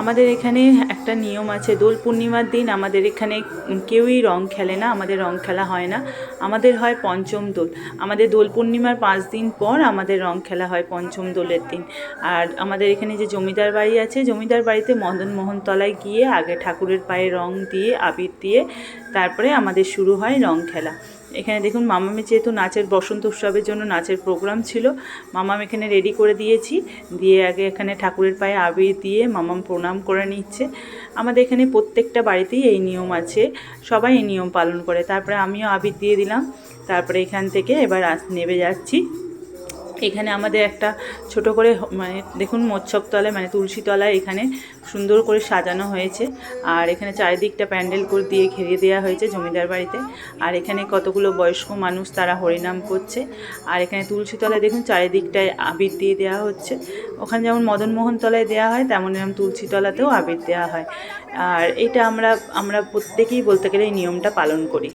আমাদের এখানে একটা নিয়ম আছে, দোল পূর্ণিমার দিন আমাদের এখানে কেউই রং খেলে না, আমাদের রং খেলা হয় না। আমাদের হয় পঞ্চম দোল, আমাদের দোল পূর্ণিমার 5 দিন পর আমাদের রং খেলা হয় পঞ্চম দোলের দিন। আর আমাদের এখানে যে জমিদার বাড়ি আছে, জমিদার বাড়িতে মদন মোহন তলায় গিয়ে আগে ঠাকুরের পায়ে রং দিয়ে আবির দিয়ে তারপরে আমাদের শুরু হয় রং খেলা। এখানে দেখুন মামামের যেহেতু নাচের বসন্ত উৎসবের জন্য নাচের প্রোগ্রাম ছিল, মামাম এখানে রেডি করে দিয়েছি, দিয়ে আগে এখানে ঠাকুরের পায়ে আবির দিয়ে মামাম প্রণাম করে নিচ্ছে। আমাদের এখানে প্রত্যেকটা বাড়িতেই এই নিয়ম আছে, সবাই এই নিয়ম পালন করে। তারপরে আমিও আবির দিয়ে দিলাম, তারপরে এখান থেকে এবার নেমে যাচ্ছি। এখানে আমাদের একটা ছোট করে মানে দেখুন মৎস্যতলায় মানে তুলসী তলায় এখানে সুন্দর করে সাজানো হয়েছে, আর এখানে চারিদিকটা প্যান্ডেল করে দিয়ে ঘিরে দেওয়া হয়েছে জমিদার বাড়িতে। আর এখানে কতগুলো বয়স্ক মানুষ তারা হরিনাম করছে, আর এখানে তুলসী তলায় দেখুন চারিদিকটায় আবির দিয়ে দেওয়া হচ্ছে। ওখানে যেমন মদন মোহন তলায় দেওয়া হয় তেমন এরকম তুলসী তলাতেও আবির দেওয়া হয়। আর এটা আমরা প্রত্যেকেই বলতে গেলে এই নিয়মটা পালন করি।